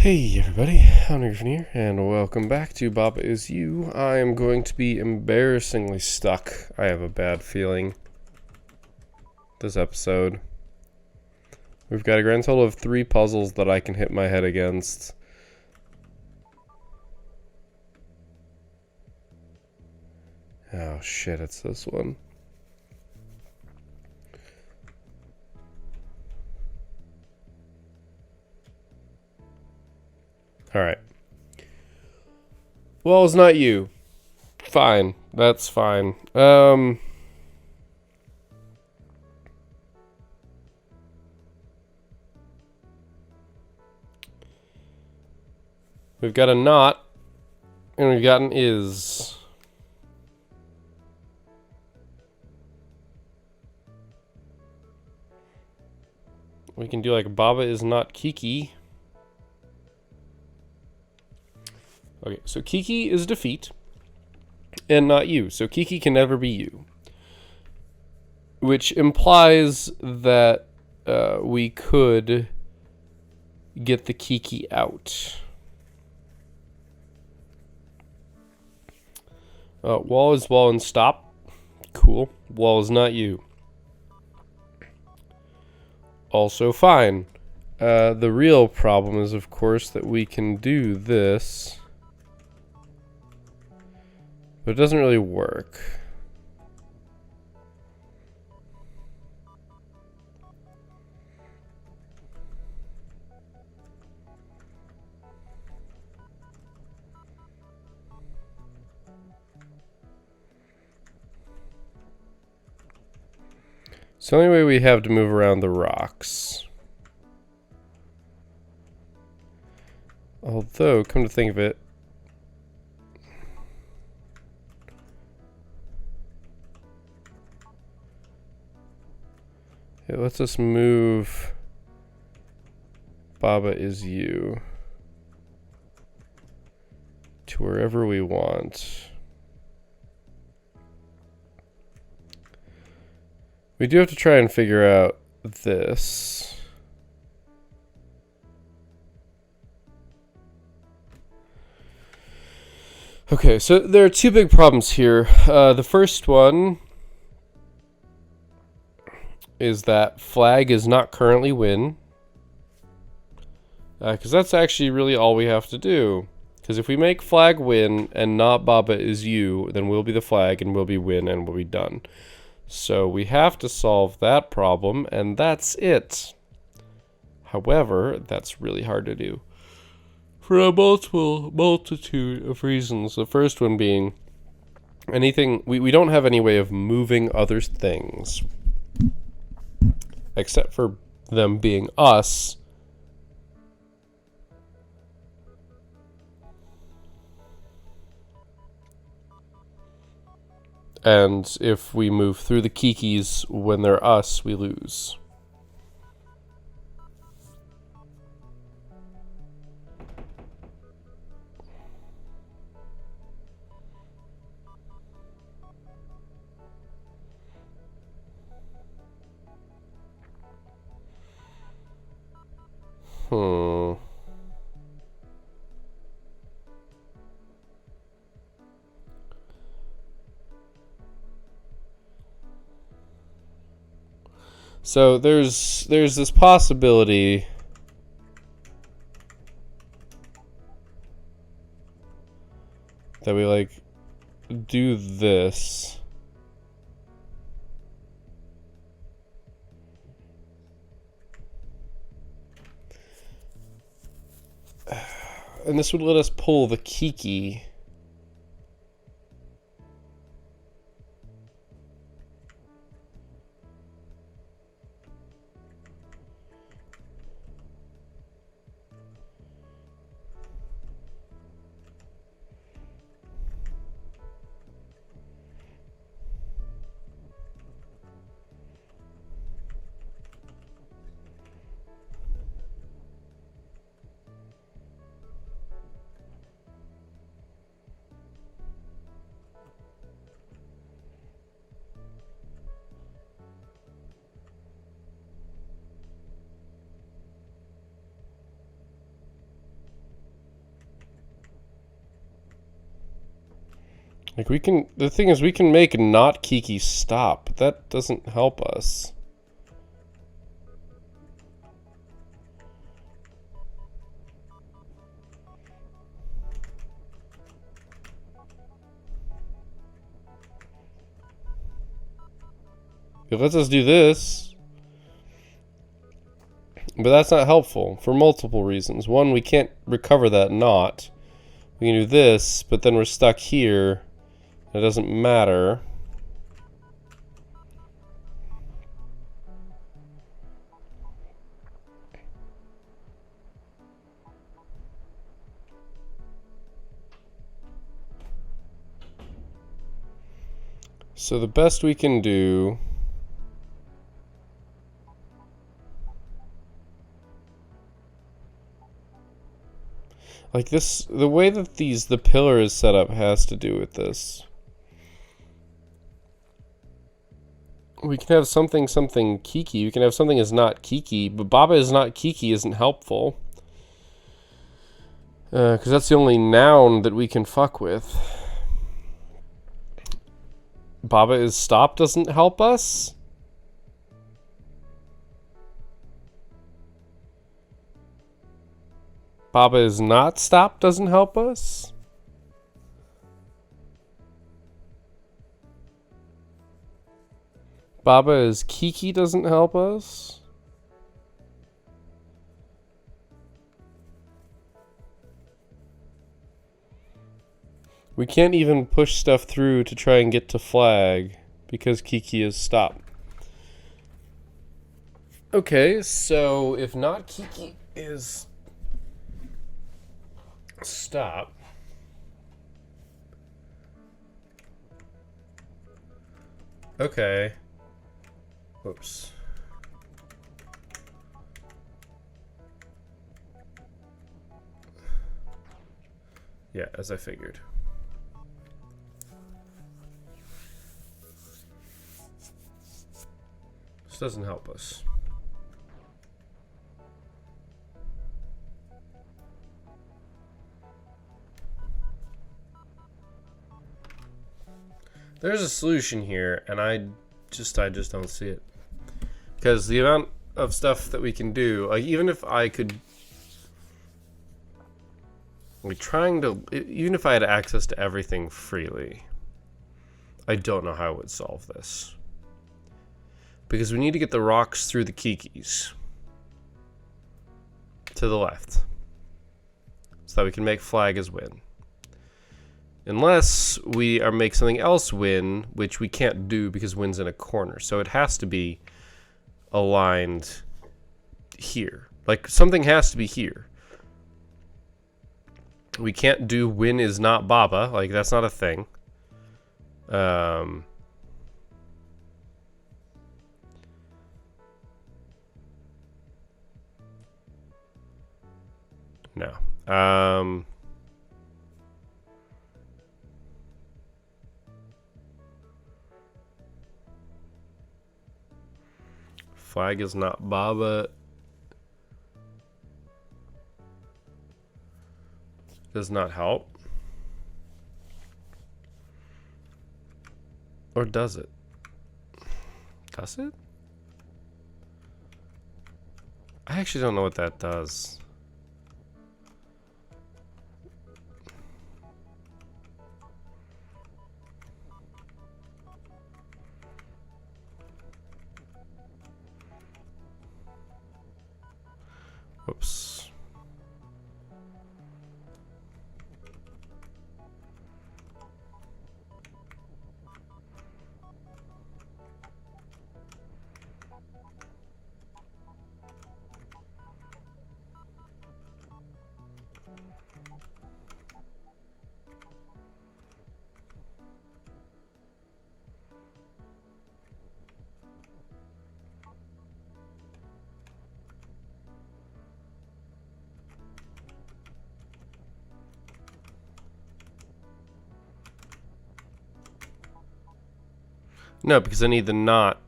Hey everybody, Hunter here, and welcome back to Baba Is You. I am going to be embarrassingly stuck. I have a bad feeling this episode. We've got a grand total of 3 puzzles that I can hit my head against. Oh shit, it's this one. Alright. Well, it's not you. Fine. That's fine. We've got a not, and we've got an is. We can do like Baba is not Kiki. Okay, so Kiki is defeat, and not you. So Kiki can never be you. Which implies that we could get the Kiki out. Wall is wall and stop. Cool. Wall is not you. Also fine. The real problem is, of course, that we can do this, but it doesn't really work. It's the only way we have to move around the rocks. Although, come to think of it, it lets us move Baba Is You to wherever we want. We do have to try and figure out this. Okay, so there are 2 big problems here. The first one is that flag is not currently win. Because that's actually really all we have to do. Because if we make flag win and not Baba Is You, then we'll be the flag and we'll be win and we'll be done. So we have to solve that problem, and that's it. However, that's really hard to do for a multitude of reasons. The first one being we don't have any way of moving other things except for them being us. And if we move through the Kikis when they're us, we lose. So there's this possibility that we like do this. And this would let us pull the Kiki. Like we can, the thing is we can make not Kiki stop, but that doesn't help us. It lets us do this, but that's not helpful for multiple reasons. One, we can't recover that knot. We can do this, but then we're stuck here. It doesn't matter. So the best we can do like this, the way that the pillar is set up has to do with this. We can have something Kiki. We can have something is not Kiki, but Baba is not Kiki isn't helpful. Because that's the only noun that we can fuck with. Baba is stop doesn't help us. Baba is not stop doesn't help us. Baba is Kiki doesn't help us. We can't even push stuff through to try and get to flag because Kiki is stop. Okay, so if not Kiki is stop, okay. Whoops. Yeah, as I figured. This doesn't help us. There's a solution here, and I just don't see it. Because the amount of stuff that we can do, like even if I could, even if I had access to everything freely, I don't know how I would solve this. Because we need to get the rocks through the Kikis to the left, so that we can make flag as win. Unless we make something else win, which we can't do because win's in a corner. So it has to be aligned here. Like something has to be here. We can't do win is not Baba. Like that's not a thing. No. Flag is not Baba. Does not help. Or does it? Does it? I actually don't know what that does. Whoops. No, because I need the knot.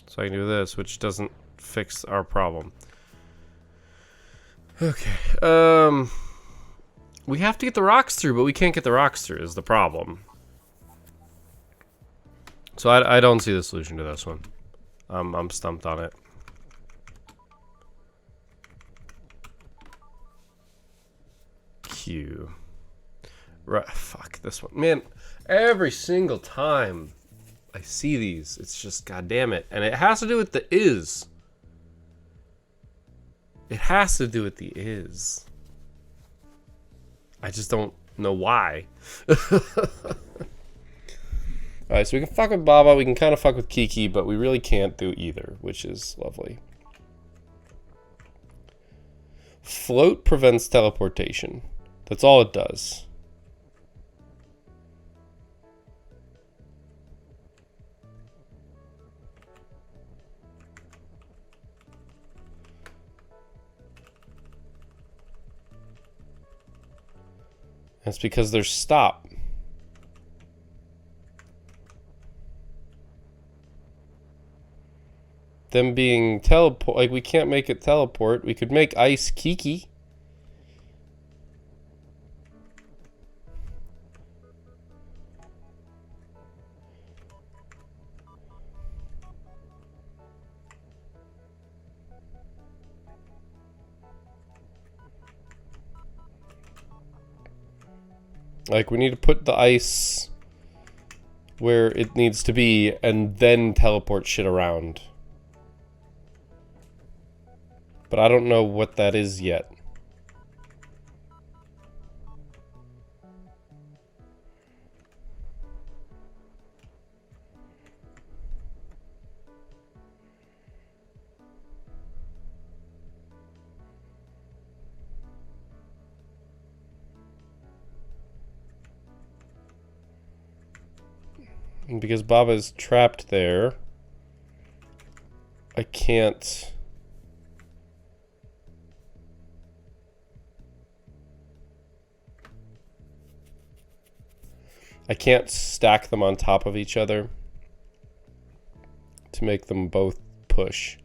So I can do this, which doesn't fix our problem. Okay. We have to get the rocks through, but we can't get the rocks through is the problem. So I don't see the solution to this one. I'm stumped on it. Q. Right, fuck this one. Man, every single time I see these, it's just goddamn it. And it has to do with the is. It has to do with the is. I just don't know why. Alright, so we can fuck with Baba, we can kind of fuck with Kiki, but we really can't do either, which is lovely. Float prevents teleportation. That's all it does. That's because there's stop. Them being teleport, like we can't make it teleport. We could make ice Kiki. Like, we need to put the ice where it needs to be and then teleport shit around. But I don't know what that is yet. And because Baba's trapped there, I can't... I can't stack them on top of each other to make them both push.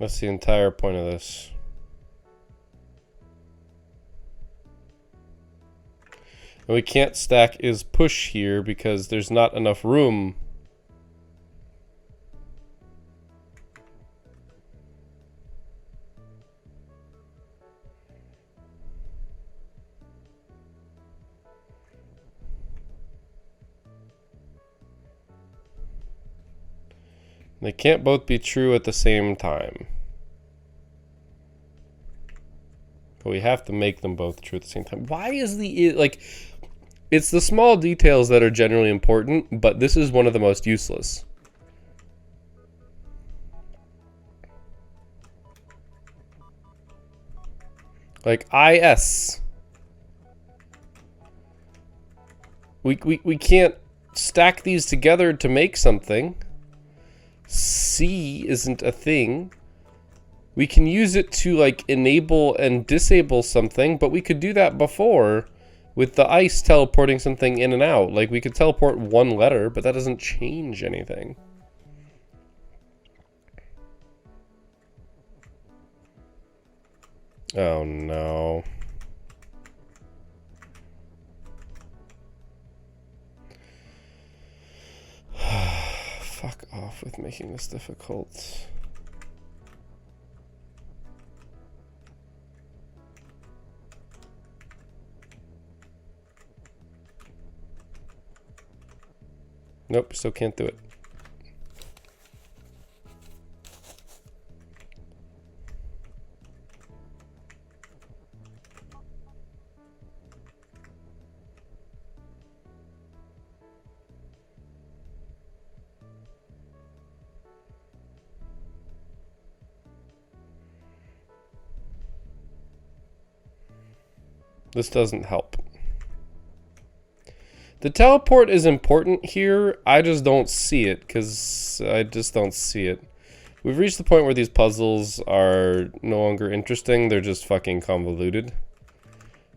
That's the entire point of this. And we can't stack is push here because there's not enough room. They can't both be true at the same time. But we have to make them both true at the same time. Why is the... like, it's the small details that are generally important, but this is one of the most useless. Like, IS. We can't stack these together to make something. C isn't a thing. We can use it to like enable and disable something, but we could do that before with the ice teleporting something in and out. Like we could teleport one letter, but that doesn't change anything. Oh no. Fuck off with making this difficult. Nope, still can't do it. This doesn't help. The teleport is important here. I just don't see it, because I just don't see it. We've reached the point where these puzzles are no longer interesting. They're just fucking convoluted.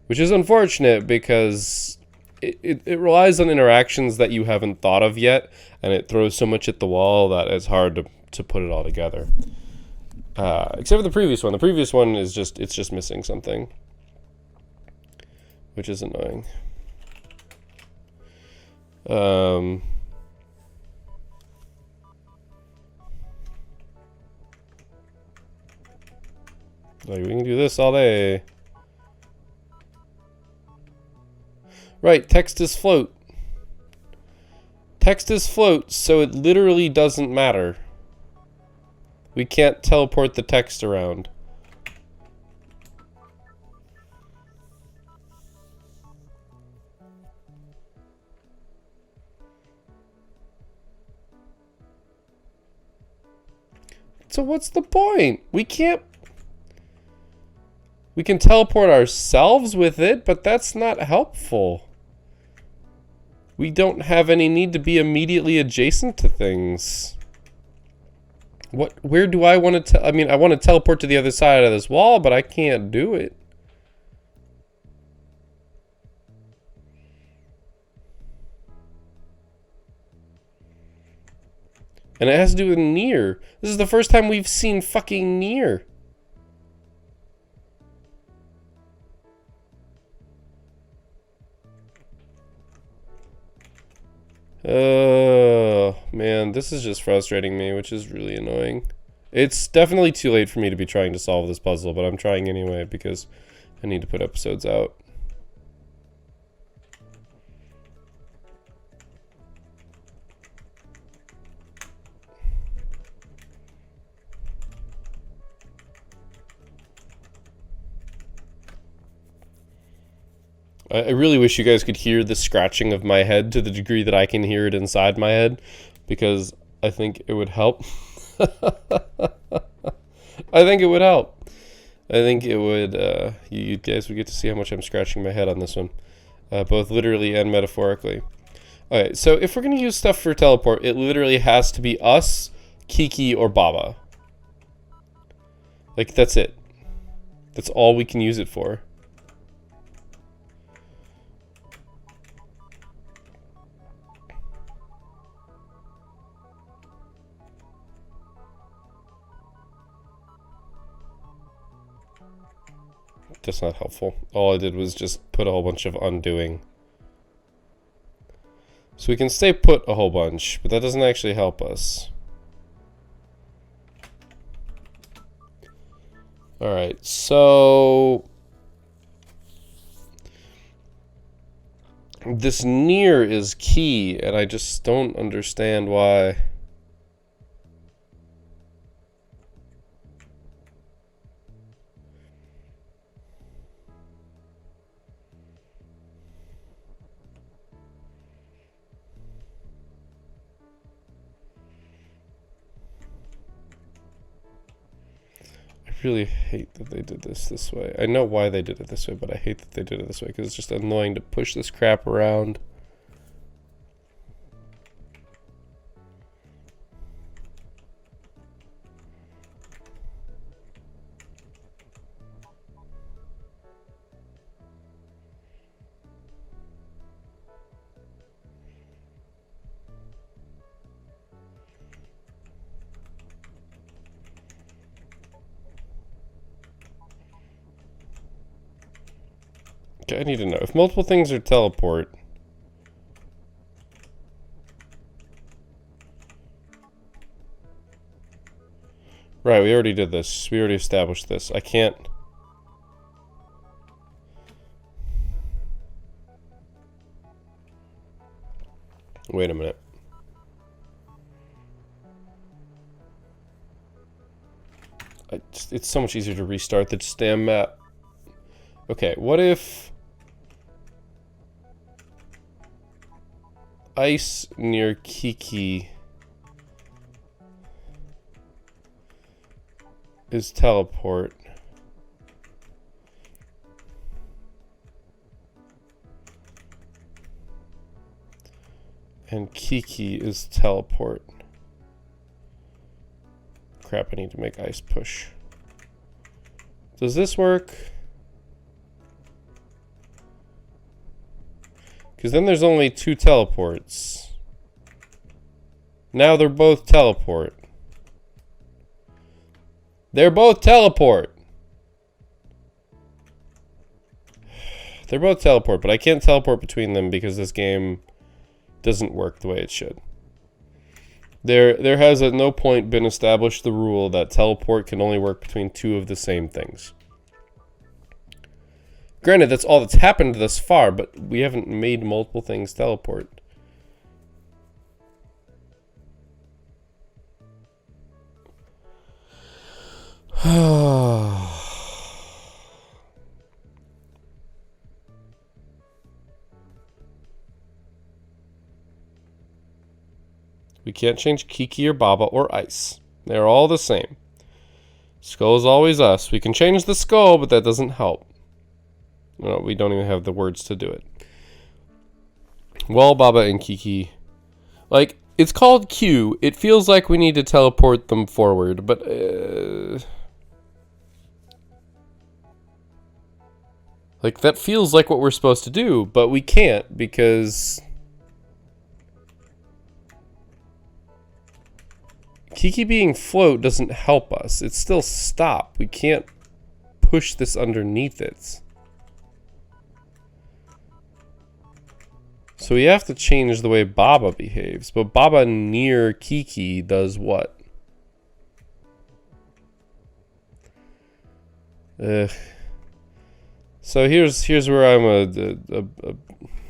Which is unfortunate, because it relies on interactions that you haven't thought of yet, and it throws so much at the wall that it's hard to put it all together. Except for the previous one. The previous one is just missing something, which is annoying. Like, we can do this all day. Right, text is float. Text is float, so it literally doesn't matter. We can't teleport the text around. So what's the point? We can teleport ourselves with it, but that's not helpful. We don't have any need to be immediately adjacent to things. Where do I want to I mean, I want to teleport to the other side of this wall, but I can't do it. And it has to do with Nier. This is the first time we've seen fucking Nier. Oh, man, this is just frustrating me, which is really annoying. It's definitely too late for me to be trying to solve this puzzle, but I'm trying anyway because I need to put episodes out. I really wish you guys could hear the scratching of my head to the degree that I can hear it inside my head, because I think it would help. I think it would help. I think it would, you guys would get to see how much I'm scratching my head on this one, both literally and metaphorically. Okay, so if we're going to use stuff for teleport, it literally has to be us, Kiki, or Baba. Like, that's it. That's all we can use it for. That's not helpful. All I did was just put a whole bunch of undoing. So we can stay put a whole bunch, but that doesn't actually help us. Alright, so this Nier is key, and I just don't understand why. I really hate that they did this way. I know why they did it this way, but I hate that they did it this way because it's just annoying to push this crap around. Okay, I need to know. If multiple things are teleport... Right, we already did this. We already established this. I can't... Wait a minute. It's so much easier to restart the damn map. Okay, what if... Ice near Kiki is teleport. And Kiki is teleport. Crap, I need to make ice push. Does this work? Because then there's only 2 teleports. Now they're both teleport. They're both teleport. They're both teleport, but I can't teleport between them because this game doesn't work the way it should. There has at no point been established the rule that teleport can only work between 2 of the same things. Granted, that's all that's happened thus far, but we haven't made multiple things teleport. We can't change Kiki or Baba or Ice. They're all the same. Skull is always us. We can change the skull, but that doesn't help. No, we don't even have the words to do it. Well, Baba and Kiki... Like, it's called Q. It feels like we need to teleport them forward, but... Like, that feels like what we're supposed to do, but we can't because... Kiki being float doesn't help us. It's still stop. We can't push this underneath it. So we have to change the way Baba behaves. But Baba near Kiki does what? So here's where I'm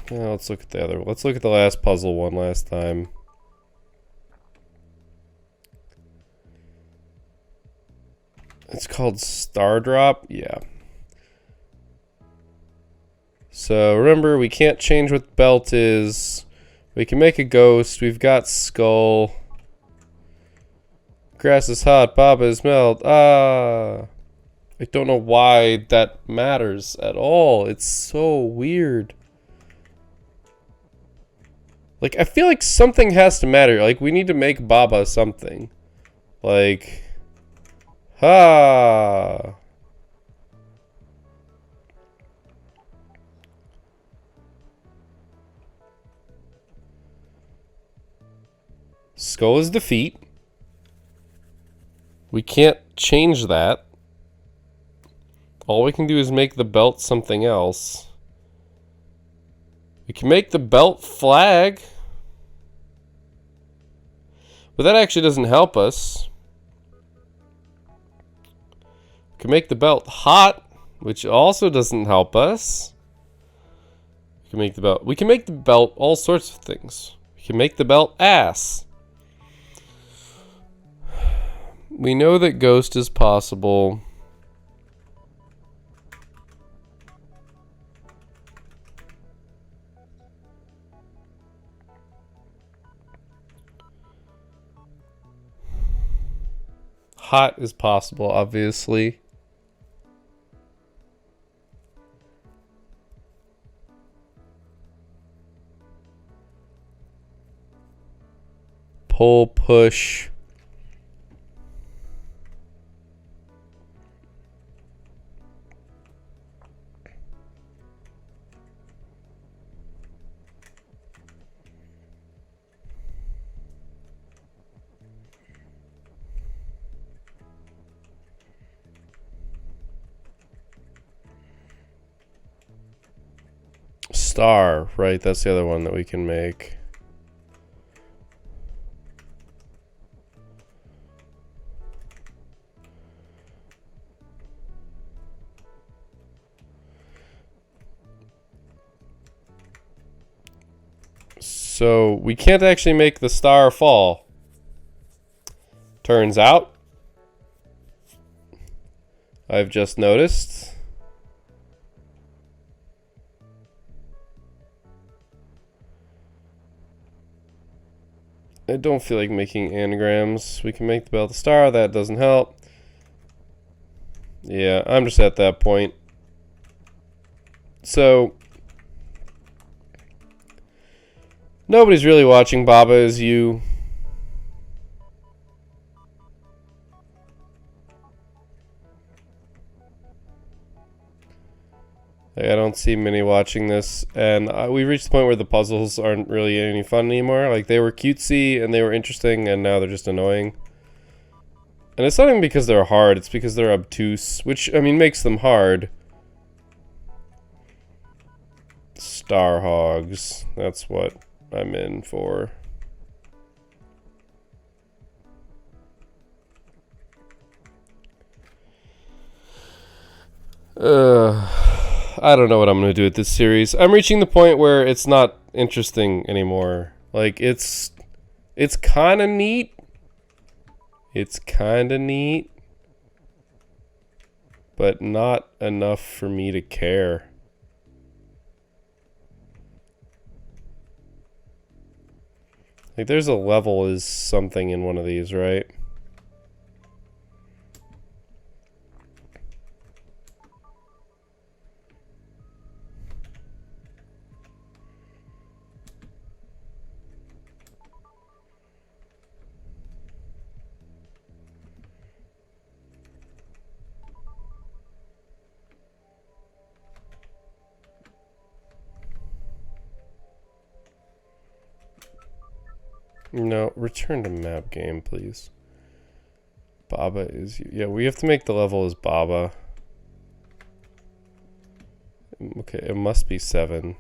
let's look at the other. Let's look at the last puzzle one last time. It's called Star Drop? Yeah. So remember, we can't change what the belt is. We can make a ghost. We've got skull. Grass is hot. Baba is melt. Ah. I don't know why that matters at all. It's so weird. Like, I feel like something has to matter. Like, we need to make Baba something. Like... Ha! Skull is defeat. We can't change that. All we can do is make the belt something else. We can make the belt flag. But that actually doesn't help us. We can make the belt hot, which also doesn't help us. We can make the belt all sorts of things. We can make the belt ass. We know that ghost is possible. Hot is possible, obviously. Pull, push. Star, right? That's the other one that we can make. So we can't actually make the star fall. Turns out, I've just noticed. I don't feel like making anagrams. We can make the belt a star. That doesn't help. Yeah, I'm just at that point. So, nobody's really watching Baba as you. Like, I don't see many watching this, and we reached the point where the puzzles aren't really any fun anymore. Like, they were cutesy and they were interesting, and now they're just annoying. And it's not even because they're hard, it's because they're obtuse, which, I mean, makes them hard. Star Hogs, that's what I'm in for. I don't know what I'm going to do with this series. I'm reaching the point where it's not interesting anymore. Like, it's kind of neat. It's kind of neat. But not enough for me to care. Like, there's a level is something in one of these, right? No, return to map game, please. Baba is you. Yeah, we have to make the level as Baba. Okay, it must be 7.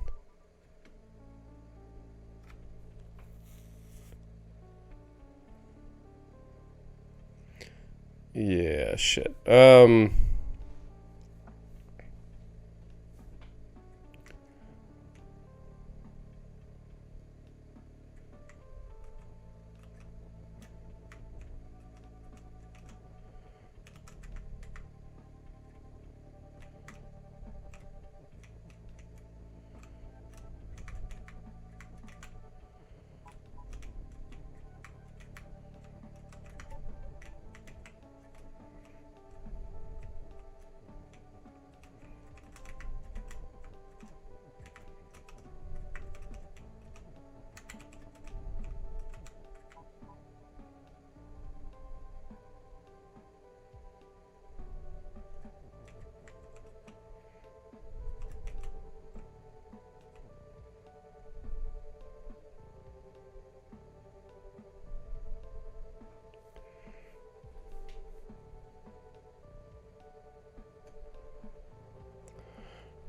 Yeah, shit.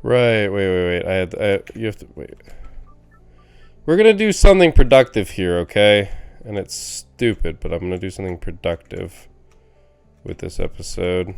Right, wait. You have to, wait. We're gonna do something productive here, okay? And it's stupid, but I'm gonna do something productive with this episode.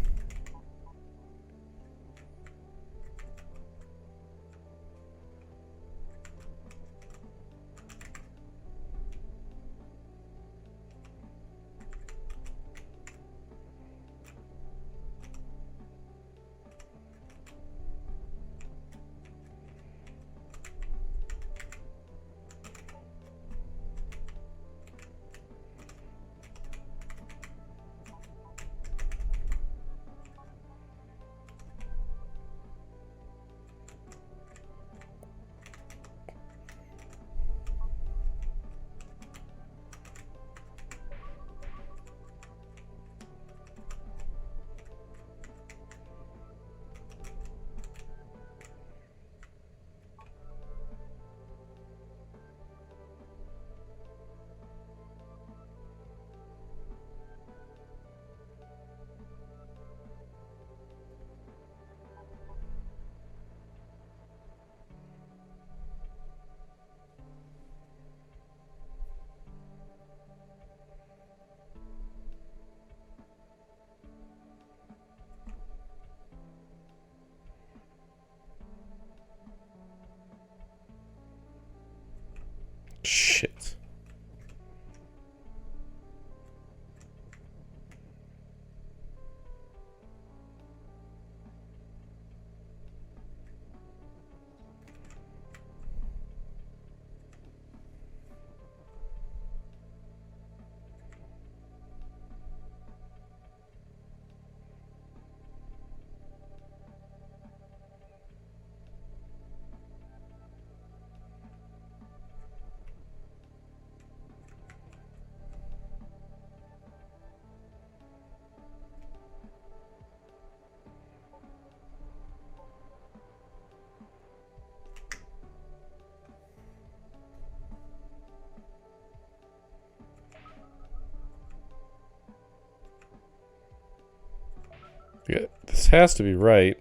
Yeah, this has to be right.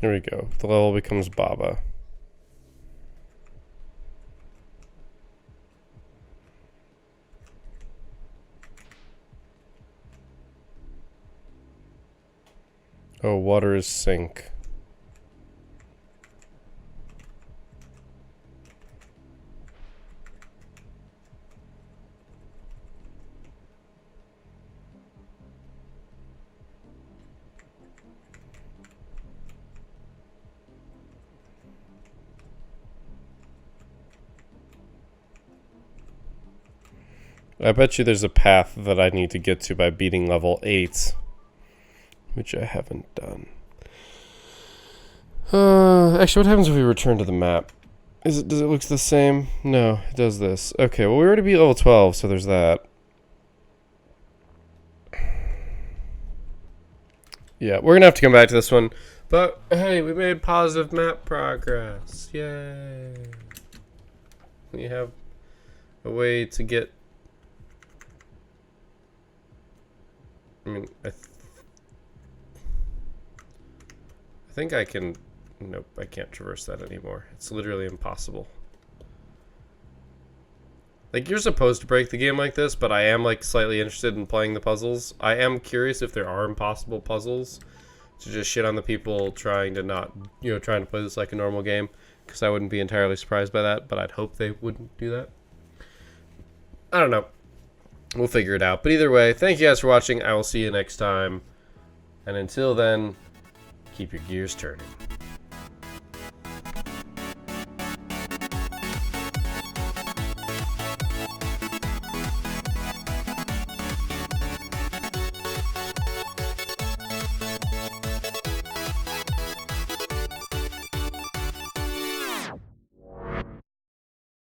Here we go. The level becomes Baba. Oh, water is sink. I bet you there's a path that I need to get to by beating level 8. Which I haven't done. Actually, what happens if we return to the map? Does it look the same? No, it does this. Okay, well we already beat level 12, so there's that. Yeah, we're gonna have to come back to this one. But hey, we made positive map progress. Yay. We have a way to get... I mean, I think I can... Nope, I can't traverse that anymore. It's literally impossible. Like, you're supposed to break the game like this, but I am, like, slightly interested in playing the puzzles. I am curious if there are impossible puzzles to just shit on the people trying to not, trying to play this like a normal game, because I wouldn't be entirely surprised by that, but I'd hope they wouldn't do that. I don't know. We'll figure it out. But either way, thank you guys for watching. I will see you next time. And until then, keep your gears turning.